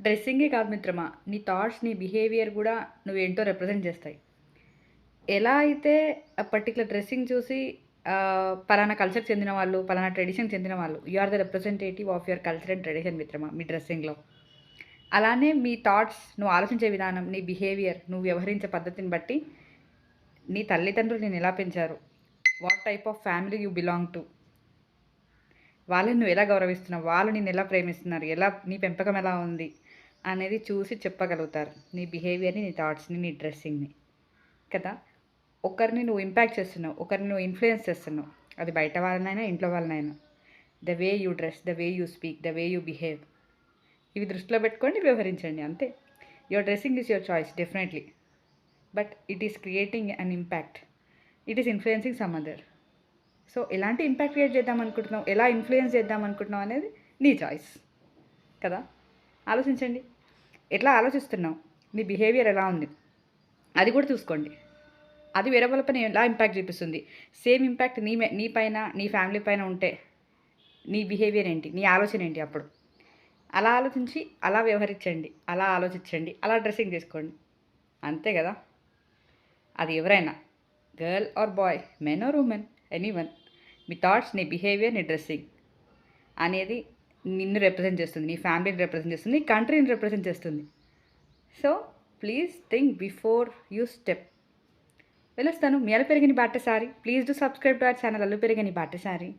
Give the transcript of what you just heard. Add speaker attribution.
Speaker 1: డ్రెస్సింగే కాదు మిత్రమా, నీ థాట్స్, నీ బిహేవియర్ గూడా నువ్వేంటో రిప్రజెంట్ చేస్తాయి. ఎలా అయితే పర్టిక్యులర్ డ్రెస్సింగ్ చూసి పలానా కల్చర్‌కి చెందిన వాళ్ళు, పలానా ట్రెడిషన్‌కి చెందిన వాళ్ళు, you are the representative of your culture and tradition మిత్రమా మీ డ్రెస్సింగ్‌లో. అలానే మీ థాట్స్, నువ్వు ఆలోచించే విధానం, నీ బిహేవియర్, నువ్వు వ్యవహరించే పద్ధతిని బట్టి నీ తల్లిదండ్రులు నిన్నెలా పెంచారు? What type of family you belong to? వాళ్ళని నువ్వు ఎలా గౌరవిస్తున్నావు? వాళ్ళు నిన్నెలా ప్రేమిస్తున్నారు? నీ పెంపకం ఎలా ఉంది? అనేది చూసి చెప్పగలుగుతారు. నీ బిహేవియర్‌ని, నీ థాట్స్‌ని, నీ డ్రెస్సింగ్‌ని. కదా! ఒకరిని నువ్వు ఇంపాక్ట్ చేస్తున్నావు. ఒకరిని నువ్వు ఇన్‌ఫ్లుయెన్స్ చేస్తున్నావు. అది బయట వాళ్ళనైనా, ఇంట్లో వాళ్ళనైనా. The way you dress, the way you speak, the way you behave. ఇవి దృష్టిలో పెట్టుకొని వ్యవహరించండి అంతే. Your dressing is your choice definitely. But it is creating an impact. It is influencing some other. So, ఎలాంటి ఇంపాక్ట్ క్రియేట్ చేద్దామనుకుంటున్నావు? ఎలా influence చేద్దామనుకుంటున్నావు అనేది నీ చాయిస్. కదా! ఆలోచించండి. ఎట్లా ఆలోచిస్తున్నావు? నీ బిహేవియర్ ఎలా ఉంది? అది కూడా చూసుకోండి. అది వేరే వాళ్ళ పైన ఎలా ఇంపాక్ట్ చూపిస్తుంది? సేమ్ ఇంపాక్ట్ నీ పైన, నీ ఫ్యామిలీ పైన ఉంటే, నీ బిహేవియర్ ఏంటి? నీ ఆలోచన ఏంటి అప్పుడు? అలా ఆలోచించి, అలా వ్యవహరించండి. అలా ఆలోచించండి. అలా డ్రెస్సింగ్ చేసుకోండి. అంతే గదా! అది ఎవరైనా. Girl or boy, men or women, anyone. మీ థాట్స్, నీ బిహేవియర్, నీ డ్రెస్సింగ్ అనేది నిన్ను రిప్రజెంట్ చేస్తుంది. నీ ఫ్యామిలీని రిప్రజెంట్ చేస్తుంది. నీ కంట్రీని రిప్రజెంట్ చేస్తుంది. So, please think before you step. వెళ్ళొస్తాను. మీ అలుపెరగని బాటసారి. Please do subscribe to our channel అలుపెరగని బాటసారి.